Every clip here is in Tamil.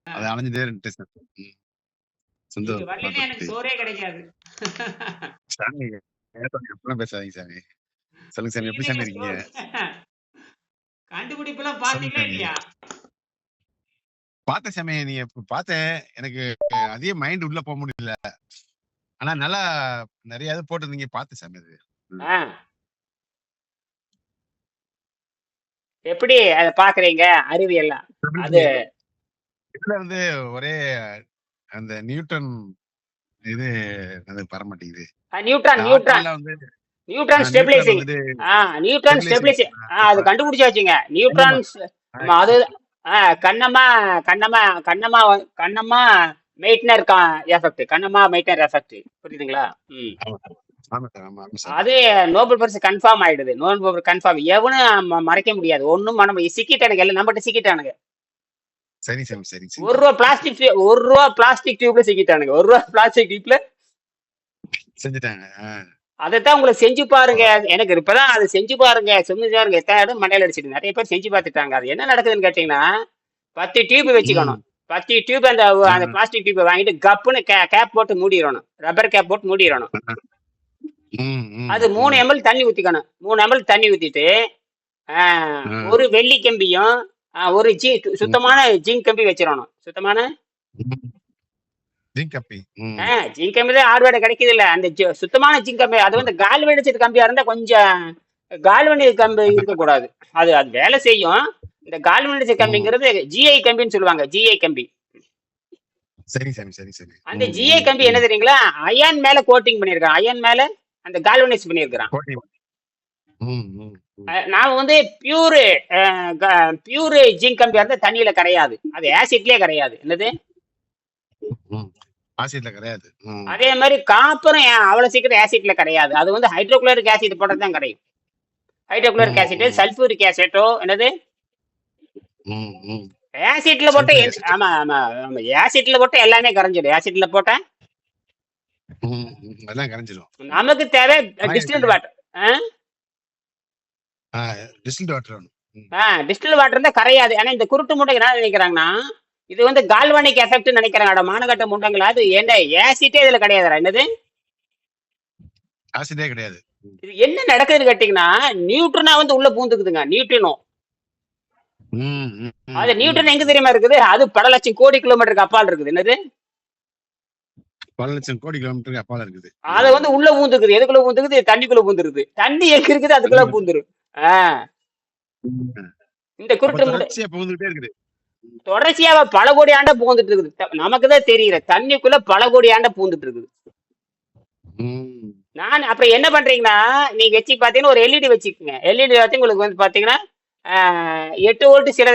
அது அணைஞ்சுட்டே இருந்துட்டு சொந்த நீங்க வரலைன்னா எனக்கு சோறே கிடைக்காது. சாமி எப்பெல்லாம் பேசாதீங்க சாமி. சொல்லுங்க சாமி, எப்படி நீங்க சாமி இருக்கீங்க? கண்டுபிடிப்புலாம் சொல்லுங்க பாத்தீங்களா சாமி. இல்லையா? பார்த்தேன் சாமி, நீங்க பார்த்தேன். எனக்கு அதே மைண்ட் உள்ள போக முடியல. ஆனா நல்லா நிறைய இது போட்டிருந்தீங்க, பார்த்தேன் சாமி. அது ஆ. எப்படி அத பாக்குறீங்க அறிவியல்லாம்? அது இதுல வந்து ஒரே அந்த நியூட்டன் இது வர மாட்டேங்குது. நியூட்ரான் நியூட்ரான் ஆற்றல்ல வந்து நியூட்ரான் நியூட்டன் ஸ்டெபிலைசிங். வந்துட்டு நியூட்ரான் ஸ்டெபிலைசிங். ஸ்டெபிலைசிங். அது கண்டுபிடிச்சு வச்சுங்க. கண்ணம்மா நியூட்ரான்ஸ். ஆமா அது Kannamma Kannamma Kannamma Kannamma Meitner effect. Kannamma Meitner effect. புரியுதுங்களா? ம். ஆமா சார், ஆமா சார். அது நோபல் பரிசு கன்ஃபார்ம் ஆயிடுது. Nobel confirm. எவனும் மறைக்க முடியாது. ஒண்ணும் பண்ண முடியாது. சிக்கிட்டானுங்க எல்லாம், நம்மகிட்ட சிக்கிட்டானுங்க. சரி சாமி, சரி சரி. ஒரு ரூபா பிளாஸ்டிக் டியூப்ல சிக்கிட்டானுங்க. ஒரு ரூபா பிளாஸ்டிக் டியூப்ல செஞ்சுட்டாங்க. அதைத்தான் உங்களை செஞ்சு பாருங்க. எனக்கு இப்பதான் அது செஞ்சு பாருங்க எத்தனை இடம் மண்டையில அடிச்சிட்டு நிறைய பேர் செஞ்சு பார்த்துட்டாங்க. அது என்ன நடக்குதுன்னு கேட்டீங்கன்னா, 10 டியூப் வச்சுக்கணும். 10 டியூப் அந்த பிளாஸ்டிக் டியூப் வாங்கிட்டு கப்புன்னு கேப் போட்டு மூடிடணும். ரப்பர் கேப் போட்டு மூடிடணும். அது 3 ml தண்ணி ஊத்திக்கணும். 3 ml தண்ணி ஊத்திட்டு ஒரு வெள்ளி கம்பியும் ஒரு சுத்தமான ஜிங்க் கம்பி வச்சிடணும். சுத்தமான ஜிங்க் கம்பி தான் ஆர்வேட கிடைக்குது இல்ல. அந்த சுத்தமான ஜிங்க் கம்பி. அது வந்து கால்வனிச்சது கம்பியா இருந்தா கொஞ்சம் கால்வனி கம்பி இருக்கக்கூடாது. அது அது வேலை செய்யும். இந்த கால்வனிச்ச கம்பிங்கிறது ஜிஐ கம்பின்னு சொல்லுவாங்க. ஜிஐ கம்பி. சரி சரி சரி சரி. அந்த ஜிஐ கம்பி என்ன தெரியுங்களா? அயன் மேல கோட்டிங் பண்ணிருக்கான். அயன் மேல அந்த கால்வனைஸ் பண்ணிருக்கான். நான் வந்து பியூர் ஜிங்க் கம்பி இருந்தா தண்ணியில கரையாது. அது ஆசிட்லயே கரையாது. என்னது? ஆசிட்ல கிடையாது. அதே மாதிரி காப்பரும் அவ்வளவு சீக்கிரம் ஆசிட்ல கிடையாது. அது வந்து ஹைட்ரோகுளோரிக் ஆசிட் போட்டதான் கிடைக்கும். ஹைட்ரோகுளோரிக் ஆசிட், சல்பூரிக் ஆசிட்டோ என்னது ஆசிட்ல போட்டு. ஆமா ஆமா ஆமா ஆசிட்ல போட்டு எல்லாமே கரைஞ்சிடும். ஆசிட்ல போட்டா நமக்கு தேவை டிஸ்டில்டு வாட்டர். டிஸ்டில்டு வாட்டர் இருந்தா கரையாது. ஆனா இந்த குருட்டு முண்டை என்ன நினைக்கிறாங்கன்னா, இது வந்து கால்வனிக் எஃபெக்ட் நினைக்கிறாங்க. மானகட்ட முண்டங்களா? அது என்ன ஆசிட்டே இதுல கிடையாதுடா. என்னது ஆசிட்டே கிடையாது. இது என்ன நடக்குதுன்னு கேட்டீங்கன்னா, நியூட்ரனா வந்து உள்ள பூந்துக்குதுங்க. நியூட்ரினோ. அது நியூட்டன் எங்க தெரியுமா இருக்குது? அது பல லட்சம் கோடி கிலோமீட்டருக்கு அப்பால் இருக்குது. என்னது? பல லட்சம் கோடி கிலோமீட்டருக்கு அப்பால் இருக்குது. அத வந்து உள்ள பூந்துக்குது. எதுக்குள்ள பூந்துக்குது? தண்ணிக்குள்ள பூந்துருது. தண்ணி எங்க இருக்குது? அதுக்குள்ள பூந்துரும். இந்த குருட்டு பூந்துட்டே இருக்குது. தொடர்ச்சியா பல கோடி ஆண்டா பூந்துட்டு இருக்குது. நமக்குதான் தெரியல. தண்ணிக்குள்ள பல கோடி ஆண்டா பூந்துட்டு இருக்குது. நான் அப்புறம் என்ன பண்றீங்கன்னா, நீங்க வச்சு பாத்தீங்கன்னா ஒரு எல்இடி வச்சுக்கோங்க. எல்இடி வச்சு உங்களுக்கு வந்து பாத்தீங்கன்னா 8 வோல்ட், சில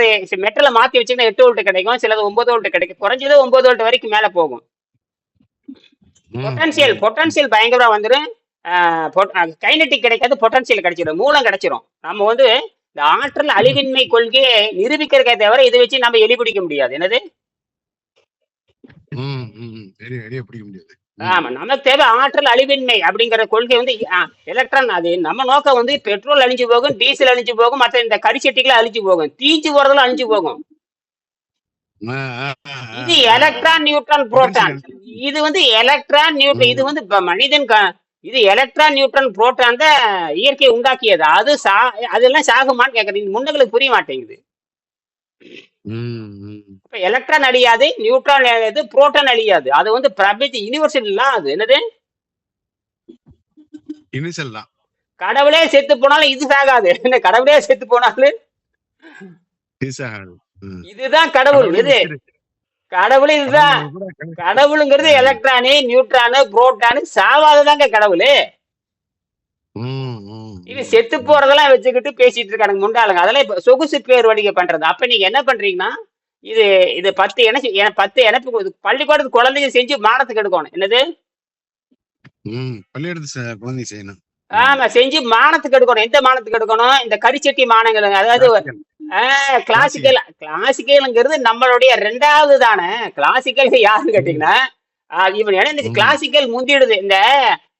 மெட்டல மாத்தி வச்சீங்கன்னா 8 வோல்ட் கிடைக்கும். சிலது 9 வோல்ட் கிடைக்கும். குறைஞ்சது 9 வோல்ட் வரைக்கும் மேல போகும். பொட்டன்சியல் பயங்கரமா வந்துடும். கைனட்டிக் கிடைக்காது, பொட்டன்சியல் கிடைச்சிடும். மூலம் கிடைச்சிடும். நம்ம வந்து இந்த ஆற்றல் அழிவின்மை கொள்கையை நிரூபிக்கிறதே தவிர இதை வச்சு நம்ம எலி பிடிக்க முடியாது. என்னது? ஆமா, நமக்கு தேவை ஆற்றல் அழிவின்மை அப்படிங்கிற கொள்கை வந்து எலக்ட்ரான். அது நம்ம நோக்கம் வந்து பெட்ரோல் அழிஞ்சு போகும், டீசல் அழிஞ்சு போகும், மற்ற இந்த கரிசட்டிகளை அழிஞ்சு போகும், தீஞ்சு போறதுல அழிஞ்சு போகும். இது எலக்ட்ரான், நியூட்ரான், புரோட்டான். இது வந்து எலக்ட்ரான், நியூட்ரான். இது வந்து மனிதன் இது எலக்ட்ரான், நியூட்ரான், புரோட்டான் தான் இயற்கை உண்டாக்கியது. அது அதெல்லாம் சாகுமான்னு கேக்குறீங்க. முன்னங்களுக்கு புரிய மாட்டேங்குது. இப்ப எலக்ட்ரான் அழியாது, நியூட்ரான் அழியாது, புரோட்டான் அழியாது. அது வந்து பிரபஞ்ச யூனிவர்சல் தான். அது என்னது? யூனிவர்சல் தான். கடவுளே செத்து போனாலும் இது சாகாது. என்ன கடவுளே செத்து போனாலும் இதுதான் கடவுள். இது கடவுள். இதுதான் கடவுளுங்கிறது. Electron, neutron, புரோட்டானு சாவாததாங்க கடவுளு. இது செத்து போறதெல்லாம் வச்சுக்கிட்டு பேசிட்டு இருக்காங்க முண்டாளுங்க. அதெல்லாம் இப்ப சொகுசு பேர் வடிகை பண்றது. அப்ப நீங்க என்ன பண்றீங்கன்னா, இது 10 இணைப்பு பள்ளிக்கூடத்துக்கு குழந்தைங்க செஞ்சு மானத்துக்கு எடுக்கணும். என்னது? குழந்தை செய்யணும். ஆமா, செஞ்சு மானத்துக்கு எடுக்கணும். எந்த மானத்துக்கு எடுக்கணும்? இந்த கரிச்சட்டி மானங்கள். அதாவது கிளாசிக்கல்ங்கிறது நம்மளுடைய 2வது தானே. கிளாசிக்கல் யாருன்னு கேட்டீங்கன்னா, இவன் என்ன கிளாசிக்கல் முந்திடுது. இந்த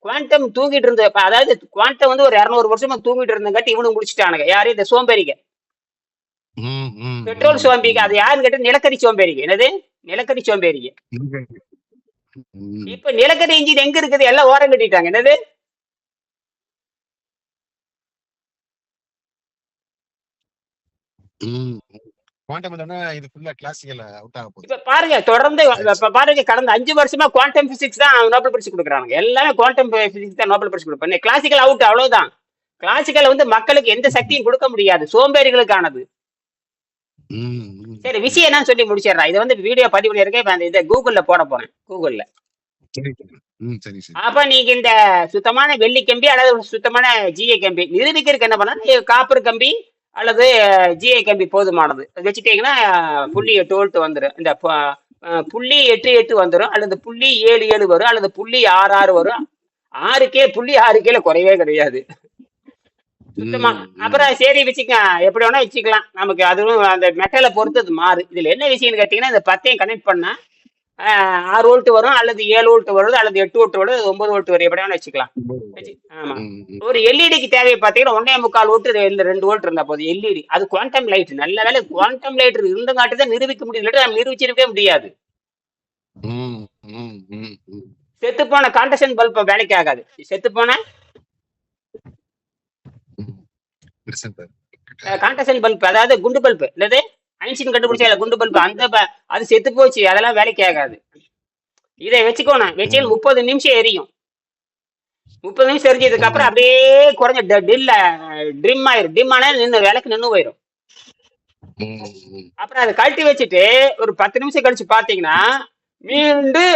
குவாண்டம் தூங்கிட்டு இருந்த, அதாவது குவாண்டம் வந்து ஒரு 200 வருஷமா தூங்கிட்டு இருந்தங்காட்டி இவனு முடிச்சுட்டானுங்க. யாரு? இந்த சோம்பேறிங்க, பெட்ரோல் சோம்பேறிங்க. அது யாருன்னு கேட்டு நிலக்கரி சோம்பேறிங்க. என்னது? நிலக்கரி சோம்பேறிங்க. ம். இப்ப நிலக்கரி இன்ஜின் எங்க இருக்குது? எல்லாம் ஓரம் கட்டிட்டாங்க. என்னது? ம். குவாண்டம் வந்தோனே இது ஃபுல்லா கிளாசிக்கல் அவுட் ஆக போகுது. இப்ப பாருங்க, தொடர்ந்து ஆயிடுச்சு. இப்ப பாருங்க, கடந்த 5 வருஷமா குவாண்டம் பிசிக்ஸ் தான் நோபல் பரிசு கொடுக்குறாங்க. எல்லாமே குவாண்டம் பிசிக்ஸ் தான் நோபல் பரிசு கொடுப்பாங்க. கிளாசிக்கல் அவுட், அவ்வளவுதான். கிளாசிக்கல் வந்து மக்களுக்கு எந்த சக்தியும் கொடுக்க முடியாது, சோம்பேறிகளுக்கானது. ம், ம், சரி, ம். விஷயம் என்னன்னு சொல்லி முடிச்சிடுறேன். இதை வந்து வீடியோ பதிவு பண்ணியிருக்கேன். இப்ப இதை கூகுள்ல போட போறேன், கூகுள்ல. சரி, சரி. சரி, சரி. அப்ப நீங்க இந்த சுத்தமான வெள்ளி கம்பி அல்லது ஒரு சுத்தமான ஜிஐ கம்பி நிரூபிக்கிறதுக்கு என்ன பண்ணா, காப்பர் கம்பி அல்லது ஜிஐ கம்பி போதுமானது. அது வச்சுட்டீங்கன்னா புள்ளி 8 வோல்ட் வந்துடும். இந்த புள்ளி 8 வந்துடும், அல்லது புள்ளி 7 வரும், அல்லது புள்ளி 6 வரும். 6K புள்ளி 6Kல குறையவே கிடையாது சுத்தமா. ம், ம். அப்புறம் சரி வச்சுக்க, எப்படி வேணா வச்சுக்கலாம். நமக்கு அதுவும் அந்த மெட்டலை பொறுத்து அது மாறு. இதுல என்ன விஷயம்னு கேட்டீங்கன்னா, இந்த 10ஐயும் கனெக்ட் பண்ணா 6 வோல்ட் வரும், அல்லது 7 வோல்ட் வருது, அல்லது 8 வோல்ட் வருது, 9 வோல்ட் வரும், எப்படி வேணா வச்சுக்கலாம். ஆமா. ம், ம். ஒரு எல்இடிக்கு தேவை பார்த்தீங்கன்னா 1.25 வோல்ட், 2 வோல்ட் இருந்தா போதும். எல்இடி அது குவாண்டம் லைட். நல்ல வேலை குவாண்டம் லைட் இருந்தங்காட்டி தான் நிரூபிக்க முடியும், இல்லாட்டி நம்ம நிரூபிச்சிருக்கவே முடியாது. ம், ம், ம், ம். செத்து போன காண்டக்ஷன் பல்ப் வேலைக்கு ஆகாது. செத்து போன Listen sir. காண்டக்ஷன் பல்ப், அதாவது குண்டு பல்ப், இல்லது ஐன்ஸ்டீன் கண்டுபிடிச்ச குண்டு பல்ப், அந்த அது செத்து போச்சு, அதெல்லாம் வேலைக்கு ஆகாது. இதை வச்சுக்கோணும், வச்சு 30 நிமிஷம் எரியும். 30 நிமிஷம் எரிஞ்சதுக்கு அப்புறம் அப்படியே குறைஞ்ச ட்ரிம் ஆயிரும். ட்ரிம் ஆனா நின்று விளக்கு நின்று போயிடும். அப்புறம் அதை கழட்டி வச்சுட்டு ஒரு 10 நிமிஷம் கழிச்சு பாத்தீங்கன்னா மீண்டும்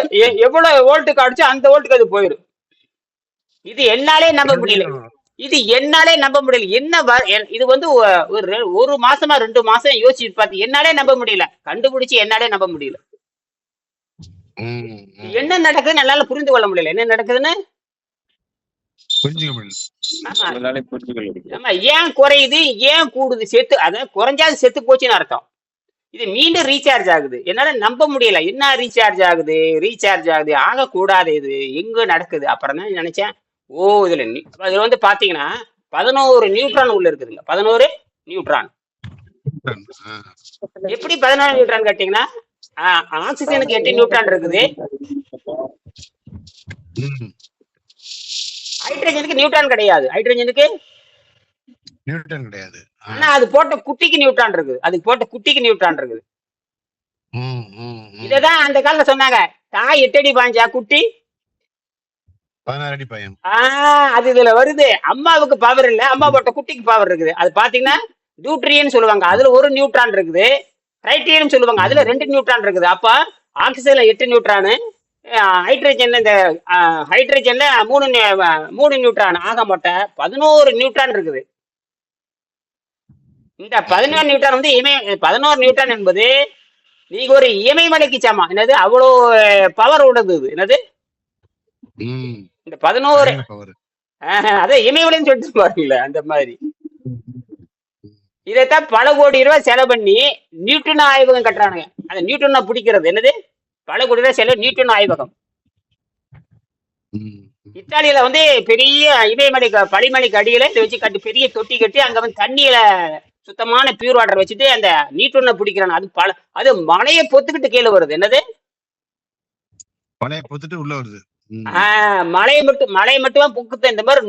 எவ்வளவு வோல்ட்டுக்கு அடிச்சு அந்த வோல்ட்டுக்கு அது போயிடும். இது என்னாலே நம்ப முடியல. என்ன இது வந்து ஒரு மாசமா 2 மாசம் யோசிச்சு பார்த்து என்னாலே நம்ப முடியல. கண்டுபிடிச்சு என்னாலே நம்ப முடியல. என்ன நடக்குதுன்னு என்னால புரிந்து கொள்ள முடியல. என்ன நடக்குதுன்னு ஆமா, ஏன் குறையுது, ஏன் கூடுது? செத்து, அதான் குறைஞ்சாது செத்து போச்சுன்னு அர்த்தம். இது மீண்டும் ரீசார்ஜ் ஆகுது, என்னால நம்ப முடியல. என்ன ரீசார்ஜ் ஆகுது ஆகக்கூடாது, இது எங்க நடக்குது? அப்புறம் தான் நினைச்சேன், ஓ இதுல வந்து பாத்தீங்கன்னா 11 நியூட்ரான் உள்ள இருக்குதுங்க. 11 நியூட்ரான். எப்படி 11 நியூட்ரான் கேட்டீங்கன்னா, ஆக்சிஜனுக்கு 8 நியூட்ரான் இருக்குது, ஹைட்ரஜனுக்கு நியூட்ரான் கிடையாது. ஆனா அது போட்ட குட்டிக்கு நியூட்ரான் இருக்குது. இததான் அந்த காலத்துல சொன்னாங்க, தாய் 8 அடி பாஞ்சா குட்டி 16 அடி பாயும். அது இதுல வருது. அம்மாவுக்கு பவர் இல்ல, அம்மா போட்ட குட்டிக்கு பவர் இருக்குது. அது பாத்தீங்கன்னா டியூட்ரியன் சொல்லுவாங்க, அதுல 1 நியூட்ரான் இருக்குது. ட்ரைட்டியம் சொல்லுவாங்க, அதுல 2 நியூட்ரான் இருக்குது. அப்ப ஆக்சிஜன்ல 8 நியூட்ரானு, ஹைட்ரஜன்ல 3 நியூட்ரான், ஆக மொத்தம் 11 நியூட்ரான் இருக்குது. இந்த 11 நியூட்ரான் வந்து 11 நியூட்ரான் என்பது நீங்க ஒரு இமயமலைக்கு சமம். என்னது அவ்வளோ பவர் உள்ளது? என்னது இந்த 11 அத இமயமலைன்னு சொல்லிட்டு பாருங்கள, அந்த மாதிரி. இதைத்தான் பல கோடி ரூபாய் செலவு பண்ணி நியூட்டன் ஆய்வகம் கட்டுறானுங்க. அந்த நியூட்டனை பிடிக்கிறது என்னது, பல கோடி ரூபாய் செலவு நியூட்டன் ஆய்வகம். இத்தாலியில வந்து பெரிய இமயமலை பனிமலைக்கு அடியில இதை வச்சு கட்டி, பெரிய தொட்டி கட்டி, அங்க வந்து தண்ணியில சுத்தமான பியூர் வாட்டர் வச்சுட்டு அந்த நியூட்ரனை பிடிக்கிறான். அது மலையை பொத்துக்கிட்டு கீழே வருது. என்னது மலையை பொத்துட்டு உள்ள வருது. மலையை மட்டும் பொக்குது. இந்த மாதிரி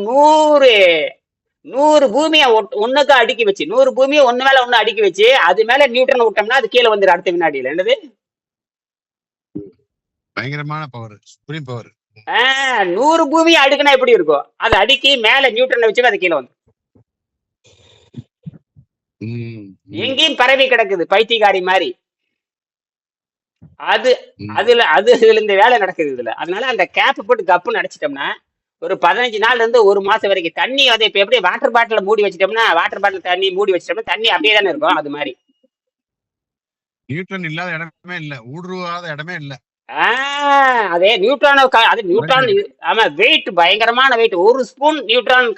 100 பூமியை ஒண்ணுக்கா அடுக்கி வச்சு, 100 பூமியை ஒண்ணு மேல ஒண்ணு அடுக்கி வச்சு, அது மேல நியூட்ரன் விட்டோம்னா அது கீழே வந்துடும் அடுத்த வினாடியில. என்னது பயங்கரமான பவர், சுப்ரீம் பவர். 100 பூமியை அடுக்குனா எப்படி இருக்கும்? அதை அடுக்கி மேல நியூட்ரனை வச்சு அது கீழே வந்து எங்கேயும் பரவி கிடக்குது, பைத்தியக்காரி மாதிரி. இதுல இந்த வேலை நடக்குது இதுல. அதனால அந்த கேப் போட்டு கப்புன்னு அடைச்சிட்டோம்னா ஒரு 15 நாள்ல இருந்து 1 மாசம் வரைக்கும் தண்ணி வந்து இப்ப எப்படி வாட்டர் பாட்டில மூடி வச்சிட்டோம்னா, வாட்டர் பாட்டில் தண்ணி மூடி வச்சிட்டோம்னா தண்ணி அப்படியே தானே இருக்கும். அது மாதிரி நியூட்ரன் இல்லாத இடமே இல்ல, ஊடுருவாத இடமே இல்ல. அதே நியூட்ரான். ஆமா, வெயிட் பயங்கரமான weight. 1 spoon neutron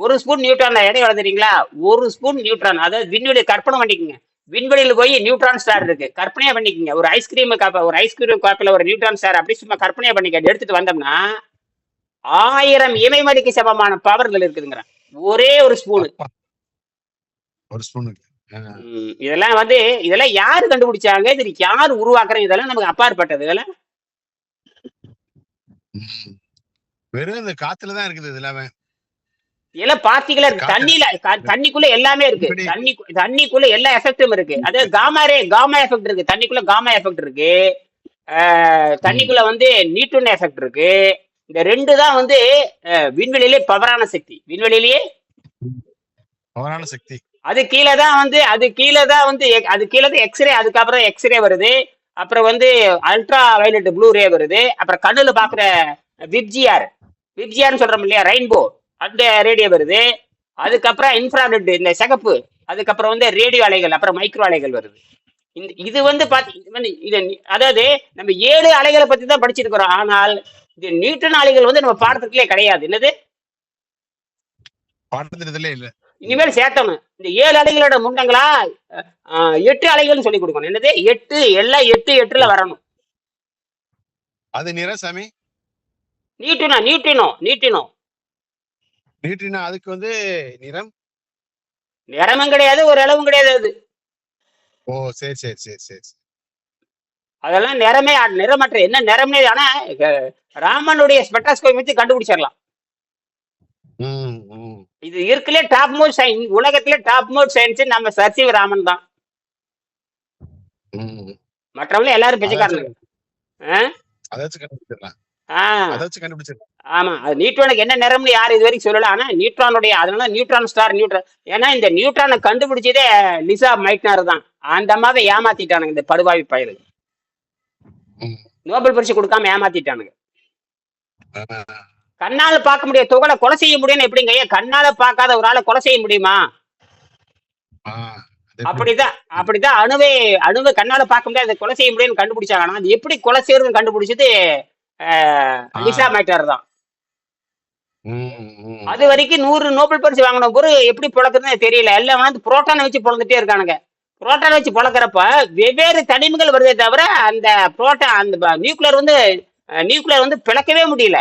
1 spoon neutron எடை வளர்ந்துறீங்களா? 1 ஸ்பூன் நியூட்ரான். அதாவது விண்வெளி கற்பனை பண்ணிக்கோங்க. விண்வெளியில போய் நியூட்ரான் ஸ்டார் இருக்கு, கற்பனையா பண்ணிக்கோங்க. ஒரு ஐஸ்கிரீம் காப்பில ஒரு நியூட்ரான் ஸ்டார் அப்படி சும்மா கற்பனையா பண்ணிக்க. எடுத்துட்டு வந்தோம்னா 1000 இமயமலைக்கு சமமான பவர்கள் இருக்குதுங்கிற ஒரே ஒரு ஸ்பூனு. இதெல்லாம் இதெல்லாம் யாரு கண்டுபிடிச்சாங்க, இது யாரு உருவாக்குறாங்க, இதெல்லாம் நமக்கு அப்பாற்பட்டது. இதெல்லாம் வெறும் இந்த காத்துலதான் இருக்குது இது எல்லாமே. இதெல்லாம் பார்ட்டிகளா இருக்கு. தண்ணியில தண்ணிக்குள்ள எல்லாமே இருக்கு. தண்ணிக்குள்ள எல்லா எஃபெக்டும் இருக்கு. அதாவது காமா எஃபெக்ட் இருக்கு. தண்ணிக்குள்ள காமா எஃபெக்ட் இருக்கு. தண்ணிக்குள்ள நியூட்டன் எஃபெக்ட் இருக்கு. இந்த ரெண்டு தான் விண்வெளியிலே பவரான சக்தி. விண்வெளியிலேயே பவரான சக்தி. அது கீழே தான் அது கீழே தான் எக்ஸ்ரே. அதுக்கப்புறம் எக்ஸ்ரே வருது. அப்புறம் அல்ட்ரா வயலட் ப்ளூ ரே வருது. அப்புறம் கண்ணுல பாக்குற விப்ஜிஆர்னு சொல்றோம் இல்லையா, ரெயின்போ, அந்த ரேடியோ வருது. அதுக்கப்புறம் இன்ஃப்ராரெட், இந்த சிகப்பு. அதுக்கப்புறம் ரேடியோ அலைகள், அப்புறம் மைக்ரோ அலைகள் வருது. இது அதாவது நம்ம 7 அலைகளை பத்தி தான் படிச்சிருக்கிறோம். ஆனால் இந்த நியூட்டன் அலைகள் நம்ம பாடத்திலே கிடையாது. என்னது பாடத்திலே இல்ல. இனிமேல் சேர்த்தணும். இந்த 7 அலைகளோட முண்டங்களா 8 அலைகள்னு சொல்லி கொடுக்கணும். என்னது 8, எல்லாம் 8 வரணும். அது நிறசாமி நியூட்டினோ. அதுக்கு நிறமும் கிடையாது, ஒரு அளவும் கிடையாது. அது ஓ சரி சரி சரி சரி. அதெல்லாம் நிறமற்ற. என்ன நிறம்னே ஆனா ராமனுடைய ஸ்பெக்ட்ரோஸ்கோபி வச்சு கண்டுபிடிச்சிடலாம். இது இருக்குல்ல டாப் மோஸ்ட் சயின்ஸ், உலகத்திலே டாப் மோஸ்ட் சயின்ஸ் நம்ம சர்சிவ் ராமன் தான். மற்றவங்க எல்லாரும் பிச்சைக்காரனுங்க. ஆமா, அது நியூட்ரானுக்கு என்ன நிறம்னு யாரும் இது வரைக்கும் சொல்லல. ஆனா நியூட்ரானுடைய, அதனால நியூட்ரான் ஸ்டார் நியூட்ரான். ஏன்னா இந்த நியூட்ரானை கண்டுபிடிச்சதே லிசா மைட்னர் தான். அந்த அம்மாவை ஏமாத்திட்டானுங்க இந்த படுபாவி பயலுங்க. நோபல் பரிசு கொடுக்காம ஏமாத்திட்டானுங்க. கண்ணால பார்க்க முடிய துகளை கொலை செய்ய முடியும்னு எப்படிங்க? கண்ணால பார்க்காத ஒரு ஆளை கொலை செய்ய முடியுமா? அப்படிதான் அணுவை கண்ணால பார்க்க முடியாது, அதை கொலை செய்ய முடியும்னு கண்டுபிடிச்சாங்க. ஆனா அது எப்படி கொலை செய்யறதுன்னு கண்டுபிடிச்சது லிசா மைட்டர் தான். அது வரைக்கும் 100 நோபல் பரிசு வாங்கின ஒரு எப்படி பிழக்குதுன்னு தெரியல. எல்லாம் புரோட்டானை வச்சு பிறந்துட்டே இருக்கானுங்க. புரோட்டானை வச்சு பிழக்கிறப்ப வெவ்வேறு தனிமங்கள் வருதே தவிர அந்த புரோட்டான், அந்த நியூக்ளியர் பிளக்கவே முடியல.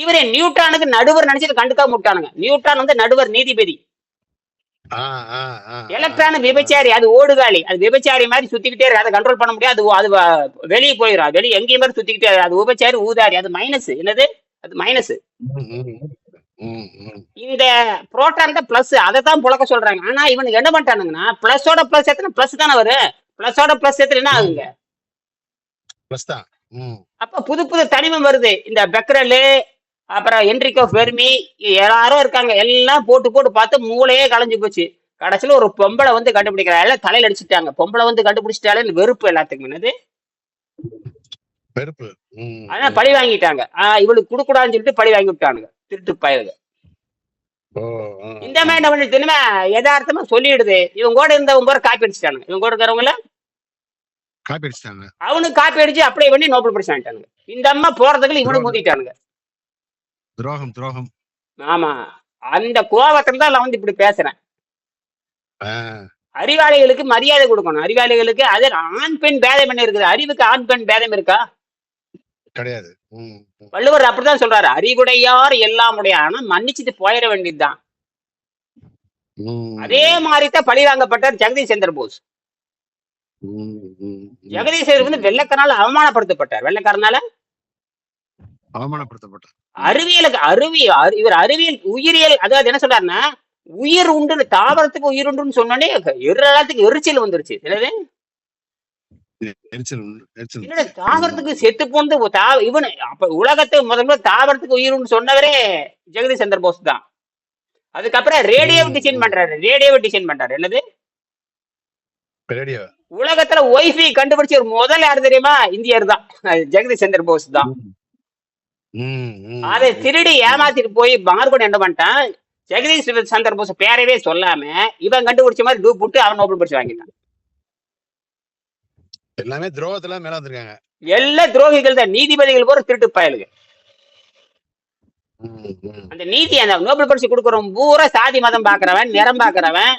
இவரே நியூட்டானுக்கு நடுவர் நினைச்சிட்டு கண்டுக்காம விட்டானுங்க. நியூட்டான் நடுவர், நீதிபதி. எலக்ட்ரான் விபச்சாரி, அது ஓடுகாலி, அது விபச்சாரி மாதிரி சுத்திக்கிட்டே இருக்கு. அதை கண்ட்ரோல் பண்ண முடியாது. அது வெளியே போயிடும். வெளியே எங்கேயும் மாதிரி சுத்திக்கிட்டே இருக்கு. அது உபச்சாரி, ஊதாரி, அது மைனஸ். என்னது அது மைனஸ். இந்த புரோட்டான் தான் பிளஸ். அதை தான் புழக்க சொல்றாங்க. ஆனா இவனுக்கு என்ன பண்ணிட்டானுங்கன்னா, பிளஸோட பிளஸ் எத்தனை பிளஸ் தானே வரும். பிளஸோட பிளஸ் எத்தனை என்ன ஆகுங்க? அப்ப புது புது தனிமம் வருது. இந்த பெக்கரல், அப்புறம் என்ரிகோ ஃபெர்மி, எல்லாரும் இருக்காங்க. எல்லாம் போட்டு பார்த்து மூளையே களைஞ்சு போச்சு. கடைசியில ஒரு பொம்பளை கண்டுபிடிக்கிறாங்க. எல்லாம் தலையில அடிச்சுட்டாங்க. பொம்பளை கண்டுபிடிச்சிட்டாலே வெறுப்பு எல்லாத்துக்கும். என்னது வெறுப்பு. ஆனா பழி வாங்கிட்டாங்க. இவளுக்கு கொடுக்கூடாதுன்னு சொல்லிட்டு பழி வாங்கி விட்டானுங்க திருட்டு பயலுங்க. இந்த மாதிரி என்ன பண்ணி தினமே யதார்த்தமா சொல்லிடுது. இவங்க கூட இருந்தவங்க காப்பி அடிச்சுட்டானுங்க. இவங்க கூட இருக்கிறவங்கள காப்பி அடிச்சிட்டாங்க. அப்படியே காப்பி அடிச்சு அப்ளை பண்ணி நோபல் பரிசு வாங்கிட்டானுங்க. இந்த அம்மா போறதுக்குள்ள இவனு ஊத்திட்டானுங்க. துரோகம். ஆமா, அந்த கோபத்துல தான் நான் இப்படி பேசுறேன். அறிவாளிகளுக்கு மரியாதை கொடுக்கணும். அறிவாளிகளுக்கு அது ஆண் பெண் பேதம் என்ன இருக்குது? அறிவுக்கு ஆண் பெண் பேதம் இருக்கா? கிடையாது. வள்ளுவர் அப்படிதான் சொல்றாரு. அறிவுடையார் எல்லாம் உடைய, ஆனா மன்னிச்சுட்டு போயிட வேண்டியதுதான். அதே மாதிரிதான் பழி வாங்கப்பட்டார் ஜெகதீஷ் சந்திர போஸ். ஜெகதீஷ் வெள்ளைக்காரனால அவமானப்படுத்தப்பட்டார். வெள்ளைக்காரனால அவமானப்படுத்தப்பட்டார். இவர் அறிவியல், உயிரியல், அதாவது என்ன சொல்றாருன்னா, உயிர் உண்டு, தாவரத்துக்கு உயிர் உண்டுன்னு சொன்னோடனே எல்லாத்துக்கும் எரிச்சல் வந்துருச்சு. தாவரத்துக்கு செத்து போந்து இவனு அப்ப உலகத்தை முதல்ல தாவரத்துக்கு உயிர் உண்டு சொன்னவரே ஜெகதீஷ் சந்திர போஸ் தான். அதுக்கப்புறம் ரேடியோ டிசைன் பண்றாரு. என்னது உலகத்துல ஒய்ஃபை கண்டுபிடிச்ச ஒரு முதல் யாரு தெரியுமா? இந்தியர் தான், ஜெகதீஷ் சந்திர போஸ் தான். அதை திருடி ஏமாத்திட்டு போய் மார்கோட என்ன பண்ணிட்டான், ஜெகதீஷ் சந்திர போஸ் பேரவே சொல்லாம இவன் கண்டுபிடிச்ச மாதிரி டூப் போட்டு அவன் நோபல் பரிசு வாங்கிட்டான். எல்லாமே துரோகத்துல மேல வந்திருக்காங்க. எல்லா துரோகிகள் தான். நீதிபதிகள் போற திருட்டு பயலுங்க. அந்த நீதி, அந்த நோபல் பரிசு கொடுக்கறவன் பூரா சாதி மதம் பாக்குறவன், நிறம் பாக்குறவன்.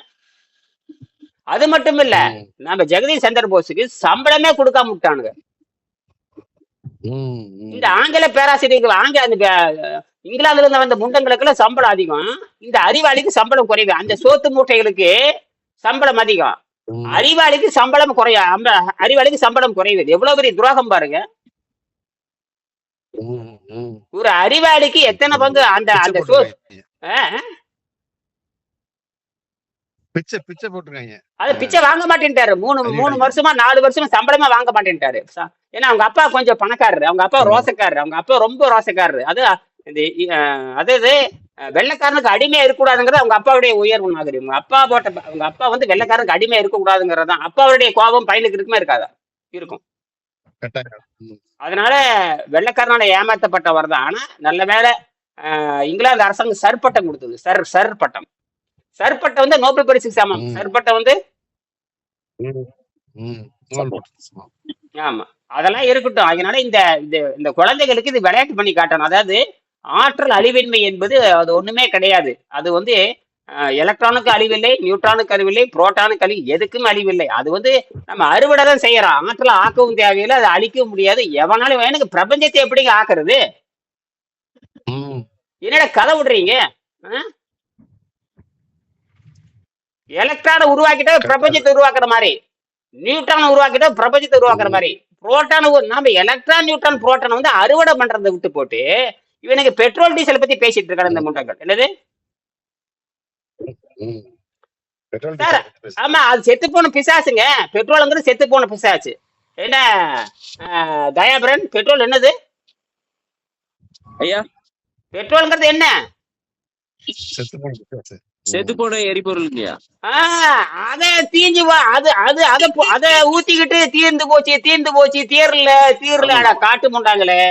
அது மட்டும் இல்ல, நம்ம ஜெகதீஷ் சந்திர போஸுக்கு சம்பளமே கொடுக்காம விட்டானுங்க. இந்த ஆங்கில பேராசிரியர்கள், இங்கிலாந்துல இருந்து வந்த முண்டங்களுக்குள்ள சம்பளம் அதிகம், இந்த அறிவாளிக்கு சம்பளம் குறைவு. அந்த சோத்து மூட்டைகளுக்கு சம்பளம் அதிகம், அறிவாளிக்கு சம்பளம் குறைய, அறிவாளிக்கு சம்பளம் குறைவு. எவ்வளவு பெரிய துரோகம் பாருங்க. ஒரு அறிவாளிக்கு எத்தனை பங்கு அந்த அந்த பிச்சை போட்டுருக்காங்க. அது பிச்சை வாங்க மாட்டேன்ட்டாரு. 3 வருஷமா 4 வருஷமா சம்பளமா வாங்க மாட்டேன்ட்டாரு. ஏன்னா அவங்க அப்பா கொஞ்சம் பணக்காரரு, அவங்க அப்பா ரோசக்காரரு, அவங்க அப்பா ரொம்ப ரோசக்காரரு. அது அதாவது வெள்ளைக்காரனுக்கு அடிமையா இருக்கக்கூடாதுங்கிறது அவங்க அப்பாவுடைய உயர்வு மாதிரி. அவங்க அப்பா வந்து வெள்ளைக்காரனுக்கு அடிமையா இருக்கக்கூடாதுங்கிறது தான். அப்பாவுடைய கோபம் பையனுக்கு இருக்குமே இருக்காதா? இருக்கும். அதனால வெள்ளைக்காரனால ஏமாற்றப்பட்டவர் தான். ஆனா நல்ல வேலை இங்கிலாந்து அரசாங்கம் சர்பட்டம் கொடுத்தது. சர்பட்டம் வந்து நோபல் பரிசுக்கு சமம். சர்பட்டம் வந்து ஆமா, அதெல்லாம் இருக்கட்டும். அதனால இந்த குழந்தைகளுக்கு இது விளையாட்டு பண்ணி காட்டணும். அதாவது ஆற்றல் அழிவின்மை என்பது அது ஒண்ணுமே கிடையாது. அது வந்து எலக்ட்ரானுக்கு அழிவில்லை, நியூட்ரானுக்கு அழிவில்லை, புரோட்டானுக்கு அழிவு, எதுக்கும் அழிவில்லை. அது வந்து நம்ம அறுவடை தான் செய்யறோம். ஆற்றலை ஆக்கவும் தேவையில்லை, அதை அழிக்கவும் முடியாது. எவனாலும் எனக்கு பிரபஞ்சத்தை எப்படிங்க ஆக்குறது? என்னடா கதை விடுறீங்க? எலக்ட்ரானை உருவாக்கிட்டா பிரபஞ்சத்தை உருவாக்குற மாதிரி, நியூட்ரானை உருவாக்கிட்டா பிரபஞ்சத்தை உருவாக்குற மாதிரி, புரோட்டான நாம எலக்ட்ரான் நியூட்ரான் புரோட்டானை வந்து அறுவடை பண்றதை விட்டு போட்டு இவனுக்கு பெட்ரோல் டீசல் பத்தி பேசிட்டு இருக்காரு இந்த முண்டங்கள். என்னது சார்? ஆமா, அது செத்து போன பிசாசுங்க. பெட்ரோல்ங்கிறது செத்து போன பிசாசு. என்ன தயாபரன், பெட்ரோல் என்னது ஐயா? பெட்ரோல்ங்கிறது என்ன? செத்து போன எரிபொருள்ங்கய்யா. அத தீஞ்சு அத ஊத்திக்கிட்டு தீர்ந்து போச்சு தீரல காட்டு முண்டாங்களே.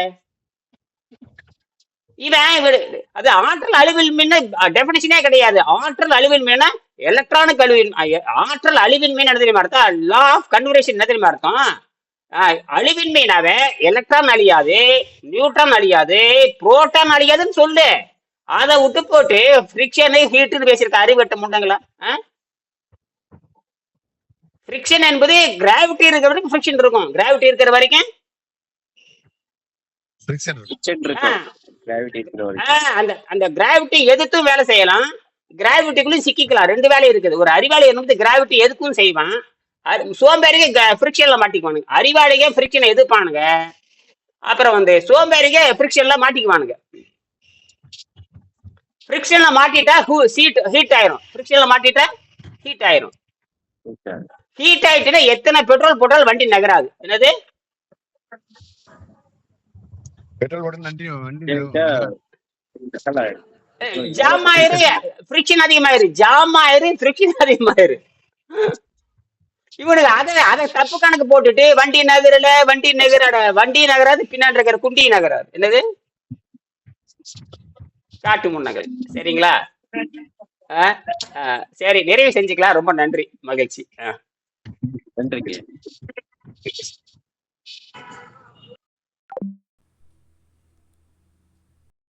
அது ஆற்றல் அழிவில் மீன் டெபினிஷனே கிடையாது. ஆற்றல் அழிவில் மீன் எலக்ட்ரானிக் ஆற்றல் அழிவின் மீன் என்ன தெரியுமா அர்த்தம்? லா ஆஃப் கன்வர்ஷன் என்ன தெரியுமா அர்த்தம்? அழிவின் மீனாவே எலக்ட்ரான் அழியாது, நியூட்ரான் அழியாது, புரோட்டான் அழியாதுன்னு சொல்லு. அதை விட்டு போட்டு ஃப்ரிக்ஷன் ஹீட்னு பேசியிருக்க அறிவட்ட முண்டங்களா? ஃப்ரிக்ஷன் என்பது கிராவிட்டி இருக்கிற வரைக்கும் ஃப்ரிக்ஷன் இருக்கும். கிராவிட்டி இருக்கிற வரைக்கும் அந்த கிராவிட்டி எதுக்கும் வேலை செய்யலாம், கிராவிட்டிக்குள்ள சிக்கிக்கலாம். 2 வேலை இருக்குது. ஒரு அறிவாளி வந்து கிராவிட்டி எதுக்கும் செய்வான், சோம்பேறிக்கு ஃப்ரிக்ஷன்ல மாட்டிக்குவானுங்க. அறிவாளிக்கே ஃப்ரிக்ஷனை எதிர்ப்பானுங்க, அப்புறம் வந்து சோம்பேறிக்கே ஃப்ரிக்ஷன்ல மாட்டிக்குவானுங்க. ஃப்ரிக்ஷன்ல மாட்டிட்டா ஹீட் ஆயிரும். ஃப்ரிக்ஷன்ல மாட்டிட்டா ஹீட் ஆயிரும். ஹீட் ஆயிட்டுன்னா எத்தனை பெட்ரோல் போட்டாலும் வண்டி நகராது. என்னது? ஜாம் ஆயிரு, ஃப்ரிக்ஷன் அதிகமாயிரு. ஜாம் ஆயிரு, ஃப்ரிக்ஷன் அதிகமாயிரு. இவனுக்கு அதை தப்பு கணக்கு போட்டுட்டு வண்டி நகராது, பின்னாடி இருக்கிற குண்டி நகராது. என்னது? காட்டு முன்னங்கள். சரிங்களா? சரி, நிறைவு செஞ்சுக்கலாம். ரொம்ப நன்றி, மகிழ்ச்சி. நன்றி.